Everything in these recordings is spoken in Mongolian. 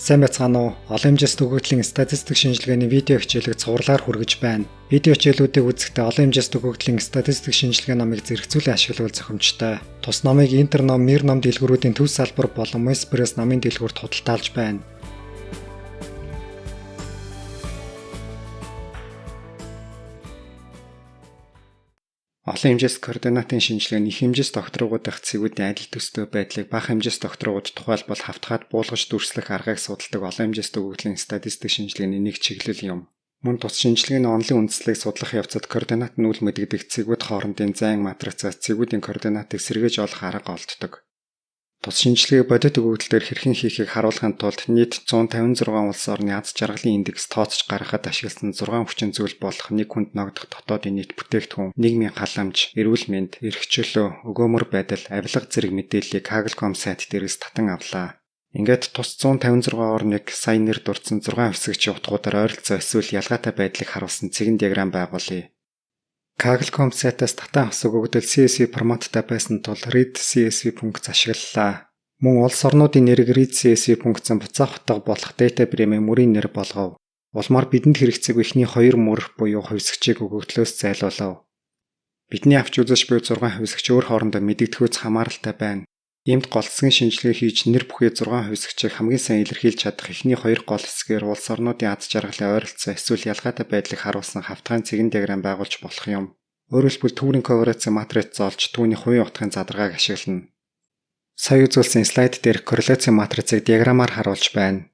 Сайн байцгаана уу? Олон хэмжээст өгөгдлийн статистик шинжилгээний видео хичээлийг цувралаар хүргэж байна. Видео хичээлүүдийг үзэхдээ олон хэмжээст өгөгдлийн статистик шинжилгээ номыг зэрэгцүүлэн ашиглавал зохимжтой. Тус номыг Интерном, Мирном дэлгүүрүүдийн төв салбар болон Меспресс намын дэлгүүрт худалдаалж байна. Олон хэмжээст координатын шинжилгээ нь их хэмжээст докторуугуудын цэгүүдийн адил төстэй байдлыг бага хэмжээст докторуугууд тухайлбал хавтгаад буулгаж дүрслэх аргыг судалдаг олон хэмжээст өгөгдлийн статистик шинжилгээний нэг чиглэл юм. Мөн тус шинжилгээний онолын үндслийг судлах явцад координат нь үл мэдэгдэх цэгүүд хоорондын зайн матрицаас цэгүүдийн координатыг сэргээж олох арга олддог. Тус шинжилгээ бодит өгөгдөл дээр хэрхэн хийхийг харуулахын тулд нийт 156 улс орны аз жаргалын индекс тооцож гаргахад ашигласан 6 хүчин зүйл болох нэг хүнд ногдох дотоодын нийт бүтээгдэхүүн, нийгмийн халамж, эрүүл мэнд, эрх чөлөө, өгөөмөр байдал, авилга зэрэг мэдээллийг Kaggle.com сайт дээрээс татан авлаа. Ингээд тус 156 орныг сая нэр дурдсан 6 хэсэгчийн утгуудаар ойролцоо эсвэл ялгаатай байдлыг харуулсан цэгэн диаграм байгуулъя. Kaggle.com сайтаас татан авсан өгөгдөл CSV форматтай байсан тул read CSV функц ашиглалаа. Мөн улс орнуудын нэрийг read CSV функцэн буцаах утга болох data frame-ийн мөрийн нэр болгов. Улмаар бидэнд хэрэгцээгүй эхний 2 мөр буюу хувьсгчийг өгөгдлөөс зайлуулав. Бидний авч үзэж буй 6 хувьсгч өөр хоорондоо мэдэгдэхүйц хамааралтай байна. Иймд гол хэсгийн шинжилгээ хийж нэр бүхий 6 хувьсгчийг хамгийн сайн илэрхийлж чадах эхний 2 гол хэсгээр улс орнуудын аз жаргалын ойролцоо эсвэл ялгаатай байдлыг харуулсан хавтгайн цэгэн диаграм байгуулж болох юм. Өөрөөр хэлбэл түүрийн корреляцийн матриц зоолж түүний хувийн утгын задаргааг ашиглана. Сая үзүүлсэн слайд дээр корреляцийн матрицыг диаграмаар харуулж байна.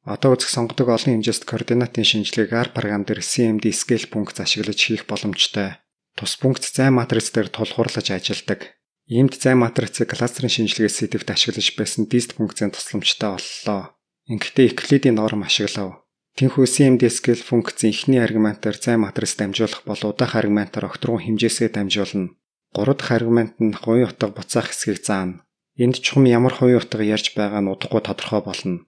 Одоо үзэх сонгодог олон хэмжээст координатын шинжилгээг R програм дээр CMD scale функц ашиглаж хийх боломжтой. Тус функц зайн матриц дээр тулгуурлаж ажилладаг. Иймд зайн матрицыг кластерын шинжилгээ сэдвт ашиглаж байсан dist функцийн тусламжтай боллоо. Ингэхдээ Euclid-ийн норм ашиглав. Тэнхүү CMD scale функцийн эхний аргументаар зайн матриц дамжуулах бол удаах аргументаар огторгон хэмжээсээ дамжуулна. 3 дахь аргумент нь хувийн утга буцаах хэсгийг заана. Энд чухам ямар хувийн утга ярьж байгаа нь удахгүй тодорхой болно.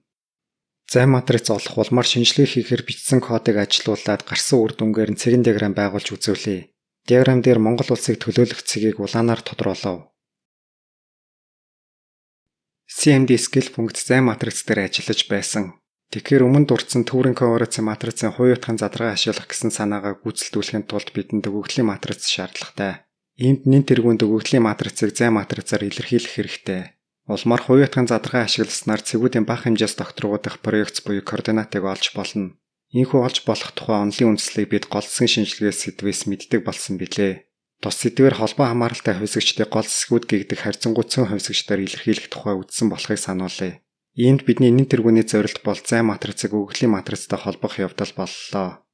Зайн матриц олох улмаар шинжилгээ хийхээр бичсэн кодыг ажилуулад гарсан үр дүнгээр нь цэгэн диаграм байгуулж үзүүлье. Диаграм дээр Монгол улсыг төлөөлөх цэгийг улаанаар тодруулав. CMD scale функц зайн матриц дээр ажиллаж байсан. Тэгэхээр өмнө дурдсан түүрийн корреляцийн матрицын хувийн утгын задаргаа ашиглах гэсэн санаагаа гүйцэлдүүлэхийн тулд бидэнд өгөгдлийн матриц шаардлагатай. Иймд нэн тэргуунд өгөгдлийн матрицыг зайн матрицаар илэрхийлэх хэрэгтэй. Улмаар хувийн утгын задаргаа ашигласнаар цэгүүдийн бага хэмжээс докторуугуудах проекц буюу координатыг олж болно. Ийхүү олж болох тухай онолын үндслийг бид гол хэсгийн шинжилгээ сэдвээс мэддэг болсон билээ. Тус сэдвээр холбоо хамааралтай хувьсгчдыг гол хэсгүүд гэгдэх харьцангуйцсан хувьсгчдаар илэрхийлэх тухай үзсэн болохыг сануулъя. Иймд бидний нэн тэргүүний зорилт бол зайн матрицыг өгөгдлийн матрицтай холбох явдал боллоо.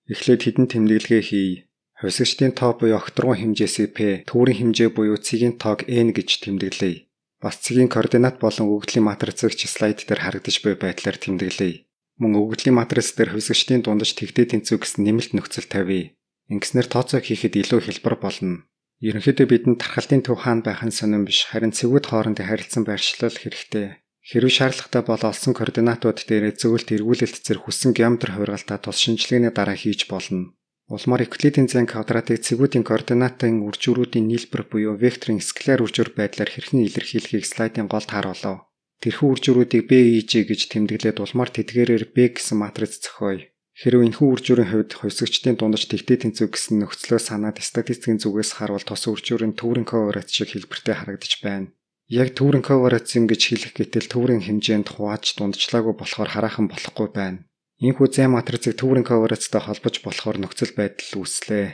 Эхлээд хэдэн тэмдэглэгээ хийе. Хувьсгчдын тоо буюу огторгон хэмжээсээ P, түүрийн хэмжээ буюу цэгийн тоог N гэж тэмдэглэе. Бас цэгийн координат болон өгөгдлийн матрицыг ч слайд дээр харагдаж буй байдлаар тэмдэглэе. Мөн өгөгдлийн матриц дээр хувьсгчдын дундаж тэгтээ тэнцвэг гэсэн нэмэлт нөхцөл тавья. Ингэснээр тооцоо хийхэд илүү хэлбэр болно. Ерөнхийдөө бидэнд тархалтын төв хаана байх нь сонирн биш, харин цэгүүд хоорондын харилцан байршлал хэрэгтэй. Хэрвээ шаардлагатай бол олсон координатууд дээрээ зөвлөлт эргүүлэлт зэрэг хүссэн геометр хувиргалтаа тус шинжилгээний дараа хийж болно. Улмаар Euclid-ийн зайн квадратыг цэгүүдийн координатын үржүүрүүдийн нийлбэр буюу векторын скаляр үржүүр байдлаар хэрхэн илэрхийлэхийг слайдын голд харуулав. Тэрхүү үржүүрүүдийг BEG гэж тэмдэглээд улмаар тэдгээрээр B гэсэн матриц зохиоё. Хэрвээ энэхүү үржүүрийн хувьд хувьсгчдын дундаж тэгтээ тэнцвэг гэсэн нөхцлөө санаад статистикийн зүгээс харуул тус үржүүрийн түүрийн корреляц шиг хэлбэртэй харагдаж байна. Яг түүрийн корреляц юм гэж хэлэх гэтэл түүрийн хэмжээнд хувааж дундчлаагүй болохоор хараахан болохгүй байна. Ийхүү зайн матрицыг түүрийн корреляцтай холбож болохоор нөхцөл байдал үүслээ.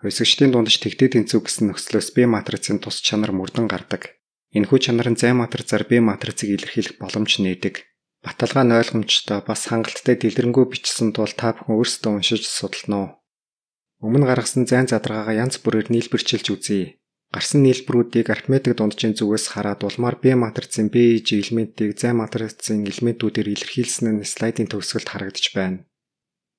Хувьсгчдын дундаж тэгтээ тэнцвэг гэсэн нөхцлөөс B матрицын тус чанар мөрдөн гардаг. Энэхүү чанар нь зайн матрицаар B матрицыг илэрхийлэх боломж нээдэг. Баталгаа нь ойлгомжтой бас хангалттай дэлгэрэнгүй бичсэн тул та бүхэн өөрсдөө уншиж судална уу. Өмнө гаргасан зайн задаргаагаа янз бүрээр нийлбэрчилж үзье. Гарсан нийлбэрүүдийг арифметик дунджийн зүгээс хараад улмаар B матрицын BEG элементийг зайн матрицын элементүүдээр илэрхийлсэн нь слайдын төгсгөлд харагдаж байна.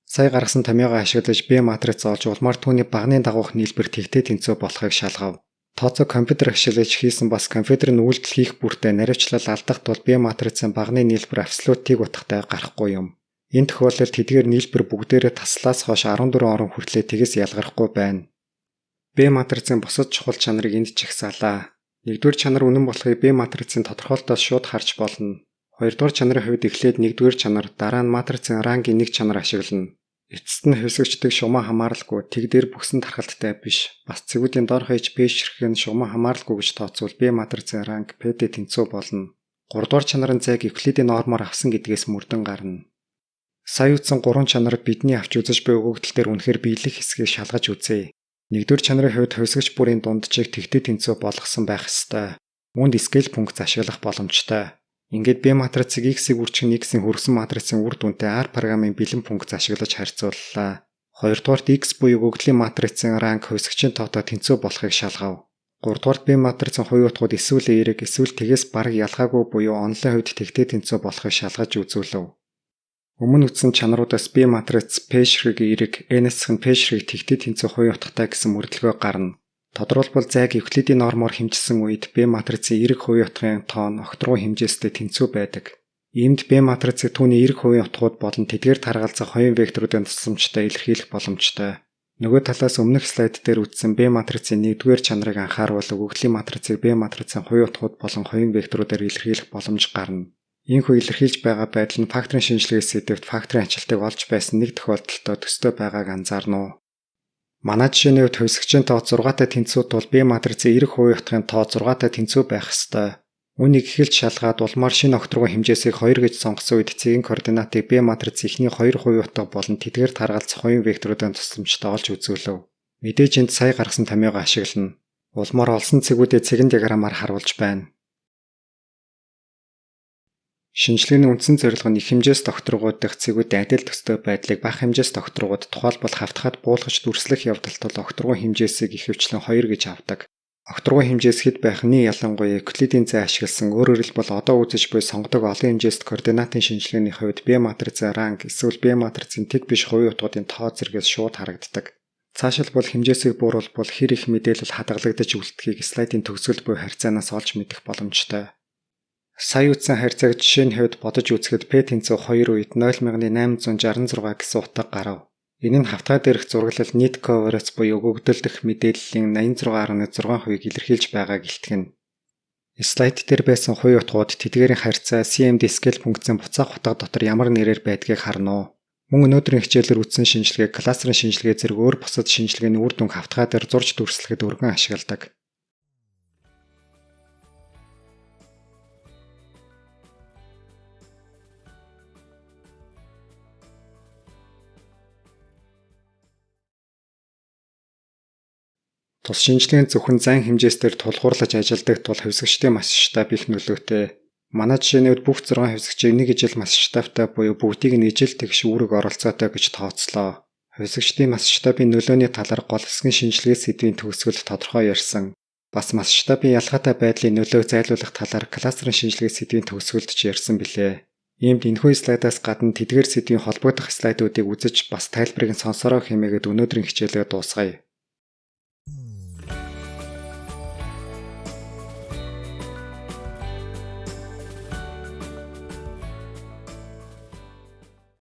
Сая гаргасан томьёогоо ашиглаж B матриц олж улмаар түүний багны дагуух нийлбэр тэгтээ тэнцвэг болохыг шалгав. Тооцоо компьютер ашиглаж хийсэн бас компьютерын үйлдэл хийх бүртээ наривчлал алдах тул B матрицын багны нийлбэр абсолют тийг утгатай гарахгүй юм. Энэ тохиолдолд тэдгээр нийлбэр бүгдээрээ таслаас хойш 14 орон хүртлээр тэгээс ялгархгүй байна. B матрицын бусад чухал чанарыг энд жагсаалаа. Нэгдүгээр чанар үнэн болохыг B матрицын тодорхойлолтоос шууд харж болно. Хоёрдугаар чанарын хувьд эхлээд нэгдүгээр чанар, дараа нь матрицын рангийн нэг чанар ашиглана. Эцэст нь хэвсэгчдэг шугам хамааралгүй тэг дээр бүхсэн тархалттай биш. Бас цэгүүдийн дор хаяж пэшрэх нь шугам хамааралгүй гэж тооцвол B матрицын ранг P-тэй тэнцүү болно. 3 дугаар чанарын зайг Евклидийн нормоор авсан гэдгээс мөрдөн гарна. Сая үтсэн 3 чанар бидний авч үзэж буй өгөгдөл дээр үнэхээр биелэх хэсгийг шалгаж үзье. Нэгдүгээр чанарын хувьд хувьсгч бүрийн дунджийг тэгтээ тэнцүү болгосон байх ёстой. Үүнд scale функц ашиглах боломжтой. Ингээд B матрицыг X-ийг үржих X-ийн хөрсөн матрицын үр дүнтэй R програмын бэлэн функц ашиглаж харьцууллаа. Хоёрдугаарт X буюу өгөгдлийн матрицын ранг хувьсгчийн тоотой тэнцүү болохыг шалгав. Гуравдугаарт B матрицын хувь утгууд эсвэл эерэг эсвэл тэгээс бараг ялгаагүй буюу онлын хувьд тэгтээ тэнцүү болохыг шалгаж үзүүлв. Өмнө үтсэн чанаруудаас B матриц P ширхэг эерэг, N-ийн P ширхэг тэгтээ тэнцүү хувь утгатай гэсэн мөрдлөгөө гарна. Тодорхойлбол зайг Евклидийн нормоор хэмжсэн үед B матрицын эерэг хувийн утгын тоо нь огтруу хэмжээстэй тэнцүү байдаг. Иймд B матрицыг түүний эерэг хувийн утгууд болон тэдгээр таргалзах хоёрын векторуудын тусламжтай илэрхийлэх боломжтой. Нөгөө талаас өмнөх слайд дээр үзсэн B матрицын нэгдүгээр чанарыг анхааруул өгөгдлийн матрицыг B матрицын хувийн утгууд болон хоёрын векторуудаар илэрхийлэх боломж гарна. Ийхүү илэрхийлж байгаа байдал нь факторын шинжилгээс сэдвт факторын ачаалтыг олж байсан нэг тохиолдолд төстэй байгааг анзаарна. Манай жишээний хувьд хувьсгчийн тоо 6-тай тэнцүү тул B матрицын эерэг хувийн утгын тоо 6-тай тэнцүү байх ёстой. Үүнийг эхэлж шалгаад улмаар шинэ огтрогын хэмжээсийг 2 гэж сонгосон үед цэгийн координатыг B матрицын эхний 2 хувийн утга болон тэдгээр таргалзах хоёрын векторуудын тусламжтай олж үзүүлв. Мэдээж энд сая гаргасан томьёогоо ашиглана. Улмаар олсон цэгүүдэд цэгэн диаграмаар харуулж байна. Шинжилгээний үндсэн зорилго нь их хэмжээс докторгууд дах цэгүүдийн адил төстэй байдлыг бага хэмжээс докторгууд тухайлбал хавтахад буулгаж дүрслэх явдалт бол окторгон хэмжээсийг ихэвчлэн 2 гэж авдаг. Окторгон хэмжээс хэд байх нь ялангуяа Евклидийн зай ашигласан өөрөөр хэлбэл одоо үзэж буй сонгодог олон хэмжээст координатын шинжилгээний хувьд B матрицын ранг эсвэл B матрицын тэг биш хувийн утгуудын тоо зэрэгээс шууд харагддаг. Цаашилбал хэмжээсийг бууруулбал хэр их мэдээлэл хадгалагдаж үлдэхийг слайдын төгсгөл буй харьцаанаас олж мэдэх боломжтой. Сая үтсэн харьцааг жишээний хувьд бодож үзэхэд P тэнцүү 2 үед 0,866 гэсэн утга гарав. Энэ нь хавтгай дээрх зураглал нийт coverage буюу өгөгдөл дэх мэдээллийн 86.6%-ийг илэрхийлж байгааг илтгэнэ. Слайд дээр байсан хувийн утгууд тэдгээрийн харьцаа CMD scale функцийн буцаах утга дотор ямар нэрээр байдгийг харна. Мөн өнөөдрийн хичээлээр үзсэн шинжилгээг кластерын шинжилгээ зэрэг өөр бусад шинжилгээний үр дүнг хавтгай дээр зурж дүрслэхэд өргөн ашигладаг. Тус шинжилгээнд зөвхөн зайн хэмжээсээр тулгуурлаж ажилладаг тул хувьсгчдын масштаб их нөлөөтэй. Манай жишээний хувьд бүх 6 хувьсгчийг нэг ижил масштабтай буюу бүгдийг нь ижил тэгш үүрэг оролцоотой гэж тооцлоо. Хувьсгчдын масштабын нөлөөний талаар гол хэсгийн шинжилгээ сэдвийн төгсгөлд тодорхой ярьсан. Бас масштабын ялгаатай байдлын нөлөөг зайлуулах талаар кластерын шинжилгээ сэдвийн төгсгөлд ч ярьсан билээ. Иймд энэхүү слайдаас гадна тэдгээр сэдвийн холбогдох слайдуудыг үзэж бас тайлбарыг нь сонсороо хэмээгээд өнөөдрийн хичээлээ дуусгая.